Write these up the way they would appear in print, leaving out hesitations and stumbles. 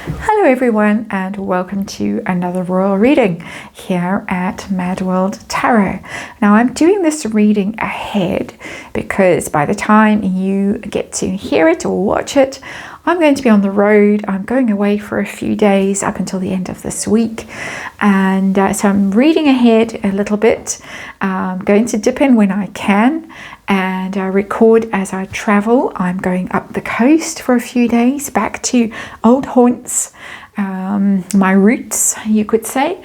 Hello everyone, and welcome to another royal reading here at MadWorldTarot. Now I'm doing this reading ahead because by the time you get to hear it or watch it, I'm going to be on the road. I'm going away for a few days up until the end of this week, and so I'm reading ahead a little bit. I'm going to dip in when I can and record as I travel. I'm going up the coast for a few days, back to old haunts, my roots, you could say,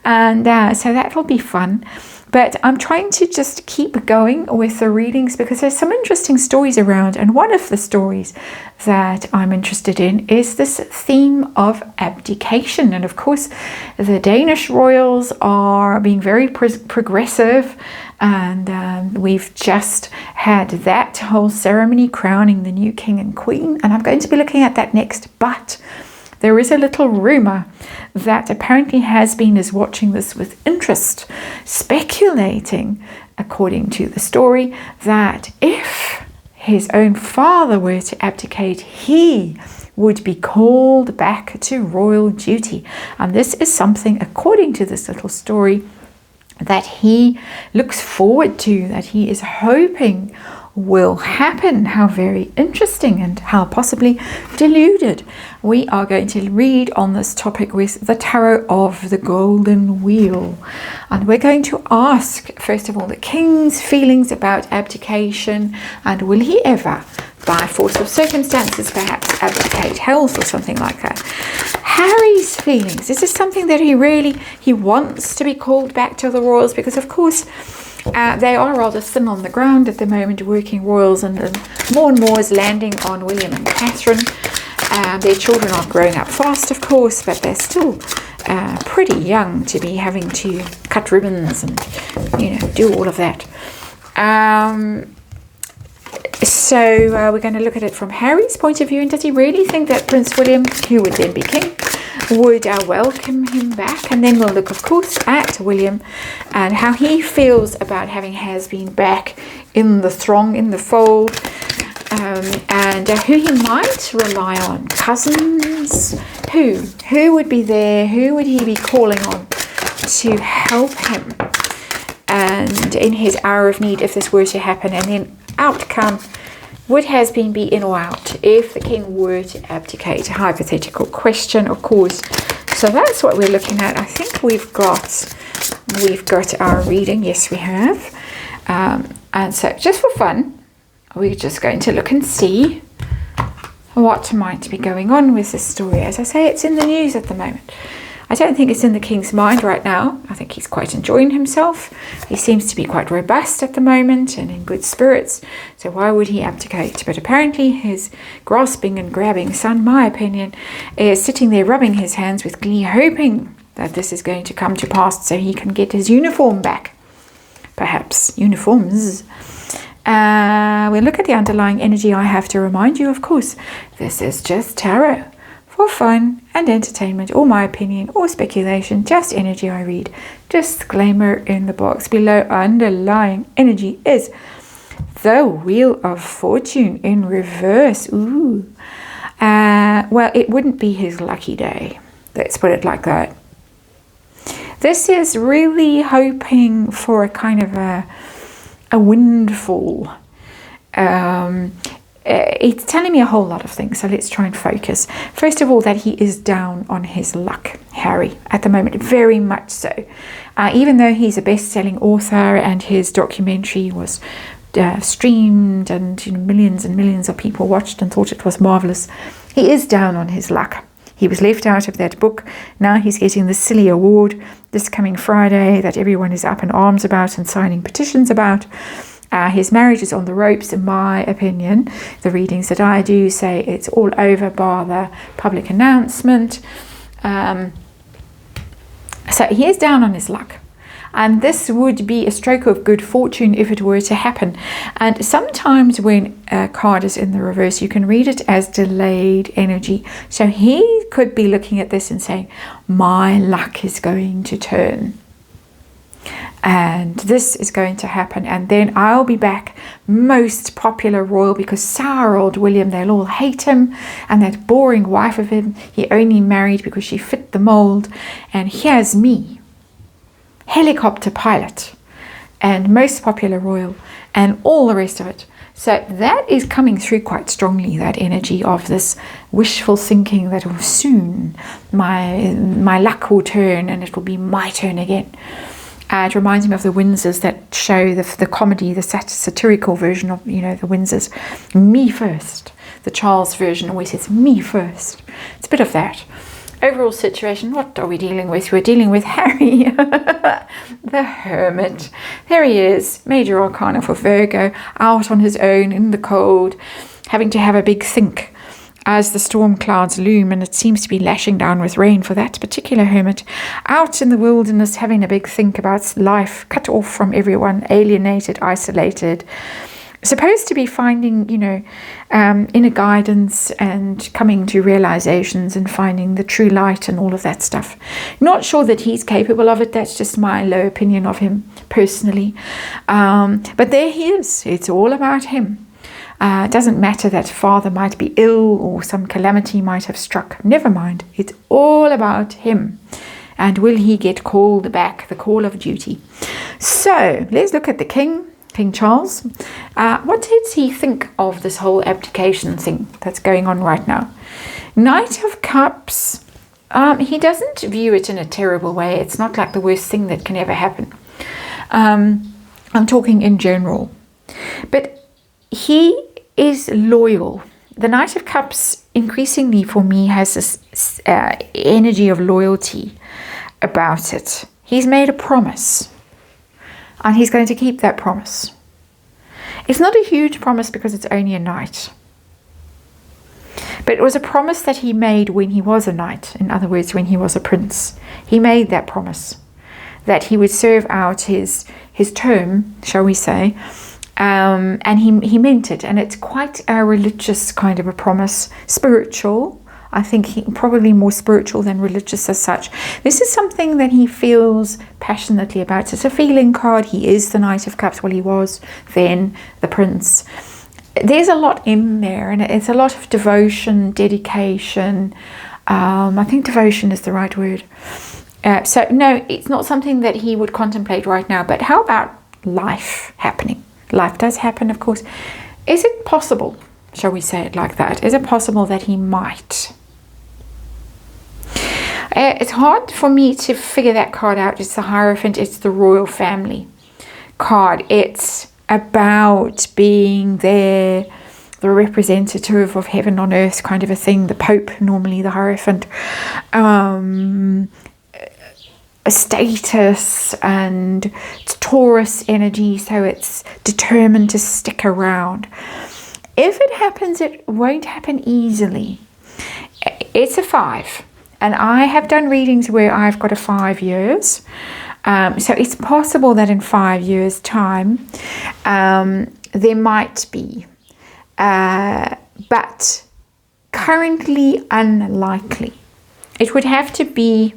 and so that will be fun. But I'm trying to just keep going with the readings because there's some interesting stories around, and one of the stories that I'm interested in is this theme of abdication. And of course, the Danish royals are being very progressive, and we've just had that whole ceremony crowning the new king and queen, and I'm going to be looking at that next. But there is a little rumor that apparently Has-Been is watching this with interest, speculating, according to the story, that if his own father were to abdicate, he would be called back to royal duty. And this is something, according to this little story, that he looks forward to, that he is hoping will happen. How very interesting, and how possibly deluded. We are going to read on this topic with the Tarot of the Golden Wheel, and we're going to ask first of all the king's feelings about abdication, and will he ever, by force of circumstances perhaps, abdicate health or something like that. Harry's feelings. This is something that he wants to be called back to the royals, because of course they are rather thin on the ground at the moment, working royals, and more and more is landing on William and Catherine. Their children are growing up fast, of course, but they're still pretty young to be having to cut ribbons and, do all of that. So we're going to look at it from Harry's point of view, and does he really think that Prince William, who would then be king, would welcome him back? And then we'll look, of course, at William and how he feels about having Has-Been back in the throng, in the fold, and who he might rely on. Cousins, who would be there, who would he be calling on to help him and in his hour of need if this were to happen. And then outcome, would Has-Been be in or out if the king were to abdicate? A hypothetical question, of course. So that's what we're looking at. I think we've got our reading. Yes, we have. And so just for fun, we're just going to look and see what might be going on with this story. As I say, it's in the news at the moment. I don't think it's in the king's mind right now. I think he's quite enjoying himself. He seems to be quite robust at the moment and in good spirits. So why would he abdicate? But apparently his grasping and grabbing son, my opinion, is sitting there rubbing his hands with glee, hoping that this is going to come to pass so he can get his uniform back. Perhaps uniforms. We'll look at the underlying energy. I have to remind you, of course, this is just tarot. For fun and entertainment, or my opinion, or speculation, just energy I read. Disclaimer in the box below. Underlying energy is the Wheel of Fortune in reverse. Ooh. Well, it wouldn't be his lucky day. Let's put it like that. This is really hoping for a kind of a windfall. It's telling me a whole lot of things, so let's try and focus. First of all, that he is down on his luck, Harry, at the moment, very much so. Even though he's a best-selling author and his documentary was streamed and millions and millions of people watched and thought it was marvelous, he is down on his luck. He was left out of that book. Now he's getting the silly award this coming Friday that everyone is up in arms about and signing petitions about. His marriage is on the ropes, in my opinion. The readings that I do say it's all over bar the public announcement. So he is down on his luck. And this would be a stroke of good fortune if it were to happen. And sometimes when a card is in the reverse, you can read it as delayed energy. So he could be looking at this and saying, my luck is going to turn. And this is going to happen. And then I'll be back, most popular royal, because sour old William, they'll all hate him. And that boring wife of him, he only married because she fit the mold. And here's me, helicopter pilot, and most popular royal, and all the rest of it. So that is coming through quite strongly, that energy of this wishful thinking that soon my luck will turn and it will be my turn again. It reminds me of the Windsors that show the comedy, the satirical version of, the Windsors. Me first. The Charles version always says me first. It's a bit of that. Overall situation, what are we dealing with? We're dealing with Harry, the Hermit. There he is, major arcana for Virgo, out on his own in the cold, having to have a big think as the storm clouds loom, and it seems to be lashing down with rain for that particular hermit, out in the wilderness having a big think about life, cut off from everyone, alienated, isolated, supposed to be finding, inner guidance and coming to realizations and finding the true light and all of that stuff. Not sure that he's capable of it. That's just my low opinion of him personally. But there he is. It's all about him. It doesn't matter that father might be ill or some calamity might have struck. Never mind. It's all about him. And will he get called back? The call of duty. So let's look at the king. King Charles. What did he think of this whole abdication thing that's going on right now? Knight of Cups, he doesn't view it in a terrible way. It's not like the worst thing that can ever happen. I'm talking in general. But he is loyal. The Knight of Cups increasingly for me has this energy of loyalty about it. He's made a promise. And he's going to keep that promise. It's not a huge promise because it's only a knight. But it was a promise that he made when he was a knight. In other words, when he was a prince. He made that promise that he would serve out his term, shall we say. And he meant it. And it's quite a religious kind of a promise. Spiritual. I think probably more spiritual than religious as such. This is something that he feels passionately about. It's a feeling card. He is the Knight of Cups. Well, he was then the Prince. There's a lot in there, and it's a lot of devotion, dedication. I think devotion is the right word. So no, it's not something that he would contemplate right now. But how about life happening? Life does happen, of course. Is it possible? Shall we say it like that? Is it possible that he might? It's hard for me to figure that card out. It's the Hierophant. It's the royal family card. It's about being there, the representative of heaven on earth kind of a thing. The Pope, normally the Hierophant. A status, and it's Taurus energy, so it's determined to stick around. If it happens, it won't happen easily. It's a 5. And I have done readings where I've got a 5 years. So it's possible that in 5 years' time, there might be. But currently unlikely. It would have to be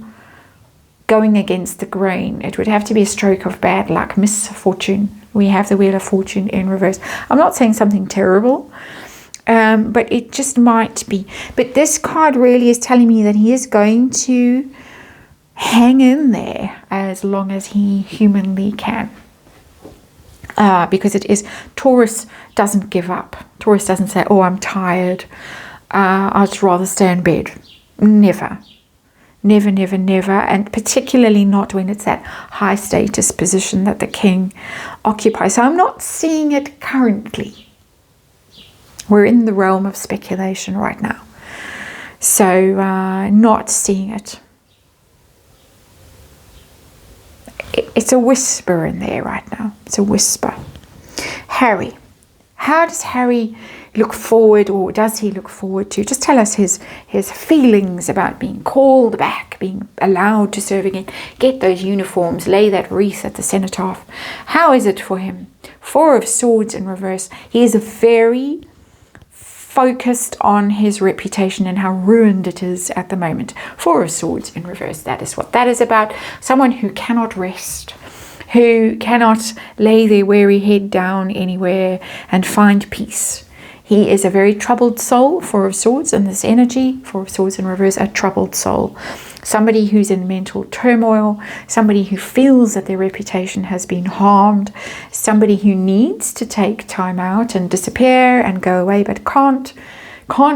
going against the grain. It would have to be a stroke of bad luck, misfortune. We have the Wheel of Fortune in reverse. I'm not saying something terrible, but it just might be. But this card really is telling me that he is going to hang in there as long as he humanly can. Because it is, Taurus doesn't give up. Taurus doesn't say, oh, I'm tired. I'd rather stay in bed. Never. Never, never, never, and particularly not when it's that high status position that the king occupies. So I'm not seeing it currently. We're in the realm of speculation right now. So not seeing it. It's a whisper in there right now. It's a whisper. Harry. How does Harry look forward, or does he look forward to? Just tell us his feelings about being called back, being allowed to serve again, get those uniforms, lay that wreath at the cenotaph. How is it for him? 4 of Swords in reverse. He is very focused on his reputation and how ruined it is at the moment. 4 of Swords in reverse. That is what that is about. Someone who cannot rest, who cannot lay their weary head down anywhere and find peace. He is a very troubled soul, Four of Swords, and this energy, Four of Swords in reverse, a troubled soul. Somebody who's in mental turmoil, somebody who feels that their reputation has been harmed, somebody who needs to take time out and disappear and go away but can't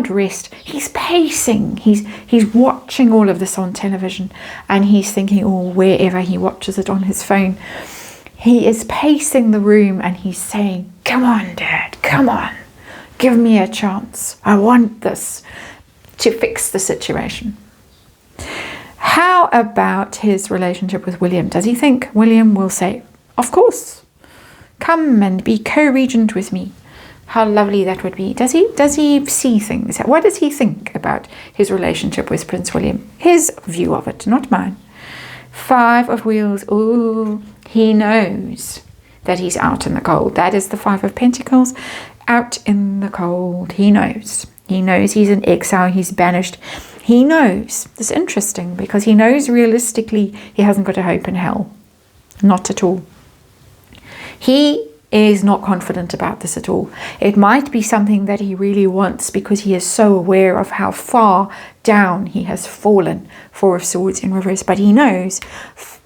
rest. He's pacing, he's watching all of this on television, and he's thinking, or wherever he watches it on his phone, he is pacing the room and he's saying, come on, Dad, come on. Give me a chance. I want this to fix the situation. How about his relationship with William? Does he think William will say, of course, come and be co-regent with me? How lovely that would be. Does he see things? What does he think about his relationship with Prince William? His view of it, not mine. Five of Wheels. Ooh, he knows that he's out in the cold. That is the Five of Pentacles. Out in the cold. He knows. He knows he's in exile. He's banished. He knows. It's interesting because he knows realistically he hasn't got a hope in hell. Not at all. He is not confident about this at all. It might be something that he really wants because he is so aware of how far down he has fallen. Four of Swords in reverse. But he knows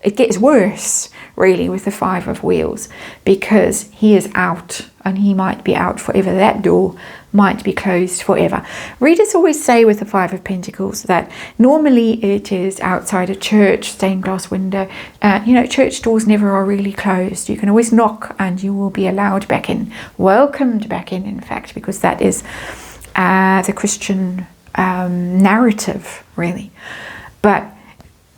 it gets worse, really, with the Five of Wheels, because he is out, and he might be out forever. That door might be closed forever. Readers always say with the Five of Pentacles that normally it is outside a church, stained glass window. Church doors never are really closed. You can always knock and you will be allowed back in, welcomed back in fact, because that is the Christian narrative, really. But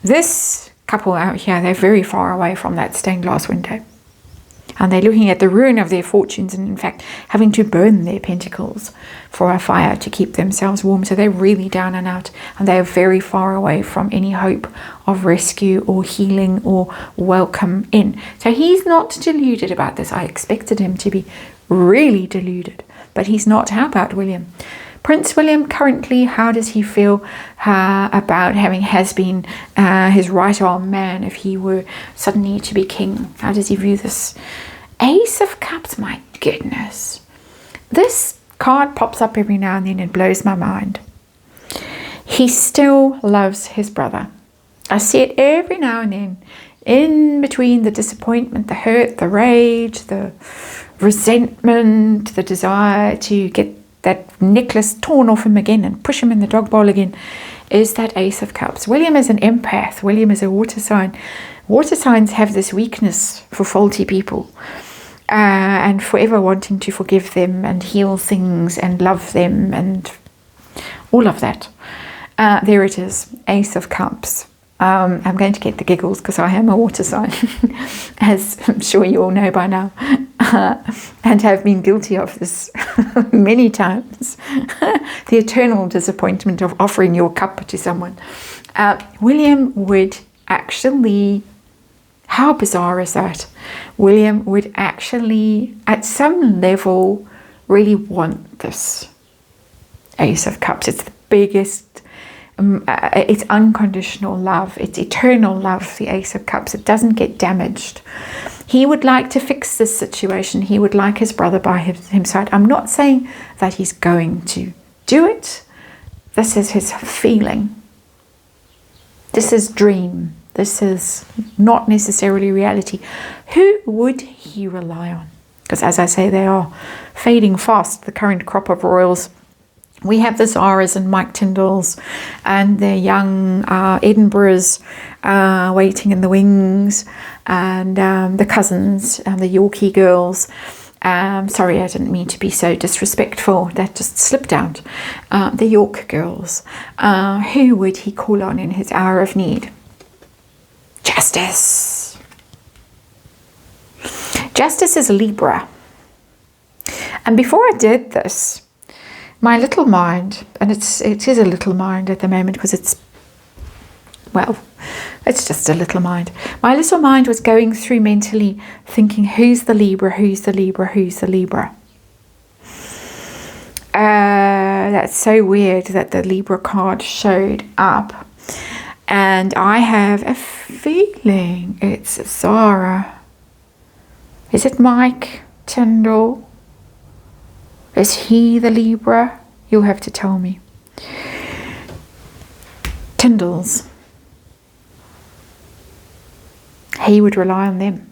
this couple out here, they're very far away from that stained glass window, and they're looking at the ruin of their fortunes, and in fact having to burn their pentacles for a fire to keep themselves warm. So they're really down and out, and they are very far away from any hope of rescue or healing or welcome in. So he's not deluded about this. I expected him to be really deluded, but he's not. How about William? Prince William, currently, how does he feel about having been his right arm man if he were suddenly to be king? How does he view this? Ace of Cups, my goodness. This card pops up every now and then and blows my mind. He still loves his brother. I see it every now and then, in between the disappointment, the hurt, the rage, the resentment, the desire to get that necklace torn off him again and push him in the dog bowl again, is that Ace of Cups. William is an empath. William is a water sign. Water signs have this weakness for faulty people, and forever wanting to forgive them and heal things and love them and all of that. There it is, Ace of Cups. I'm going to get the giggles because I am a water sign, as I'm sure you all know by now, and have been guilty of this many times. The eternal disappointment of offering your cup to someone. William would actually, how bizarre is that? William would actually, at some level, really want this Ace of Cups. It's the biggest, it's unconditional love, it's eternal love, the Ace of Cups. It doesn't get damaged. He would like to fix this situation. He would like his brother by his side. I'm not saying that he's going to do it. This is his feeling. This is dream. This is not necessarily reality. Who would he rely on? Because as I say, they are fading fast, the current crop of royals. We have the Zaras and Mike Tyndalls and the young Edinburghs waiting in the wings, and the cousins and the Yorkie girls. Sorry, I didn't mean to be so disrespectful. That just slipped out. The York girls. Who would he call on in his hour of need? Justice. Justice is Libra. And before I did this, my little mind, and it is a little mind at the moment because it's just a little mind. My little mind was going through mentally thinking, who's the Libra, who's the Libra, who's the Libra? That's so weird that the Libra card showed up. And I have a feeling it's Zara. Is it Mike Tyndall? Is he the Libra? You'll have to tell me. Tyndalls. He would rely on them.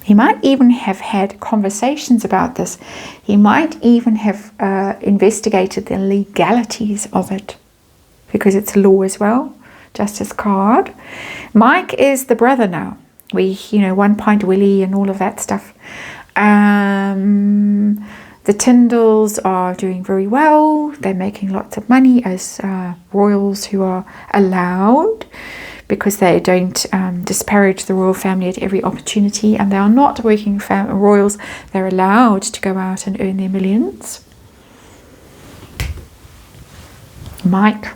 He might even have had conversations about this. He might even have investigated the legalities of it, because it's law as well. Justice card. Mike is the brother now. One Pint Willie and all of that stuff. The Tyndalls are doing very well. They're making lots of money as royals who are allowed, because they don't disparage the royal family at every opportunity, and they are not working royals. They're allowed to go out and earn their millions. Mike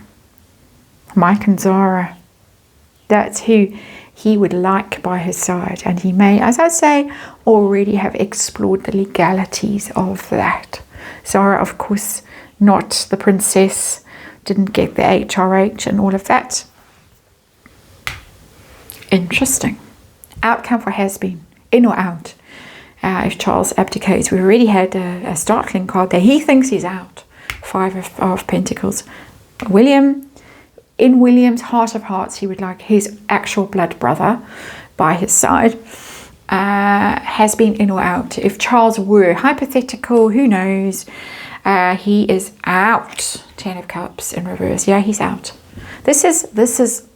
and Zara, that's who he would like by his side, and he may, as I say, already have explored the legalities of that. Zara, of course, not the princess, didn't get the HRH and all of that. Interesting. Outcome for has been, in or out. If Charles abdicates, we already had a startling card there. He thinks he's out. 5 of Pentacles. In William's heart of hearts, he would like his actual blood brother by his side. Has been in or out. If Charles were hypothetical, who knows? He is out. 10 of Cups in reverse. Yeah, he's out. This is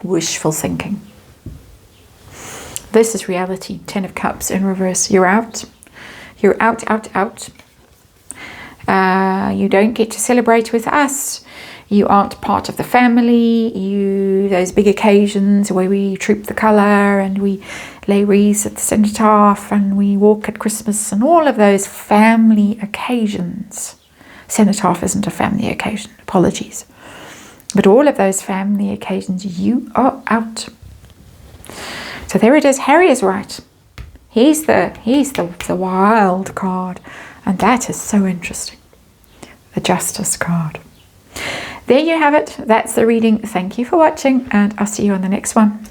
wishful thinking. This is reality. 10 of Cups in reverse. You're out. You're out. You don't get to celebrate with us. You aren't part of the family. Those big occasions where we troop the colour and we lay wreaths at the cenotaph and we walk at Christmas and all of those family occasions. Cenotaph isn't a family occasion. Apologies. But all of those family occasions, you are out. So there it is. Harry is right. He's the wild card, and that is so interesting. The Justice card. There you have it. That's the reading. Thank you for watching, and I'll see you on the next one.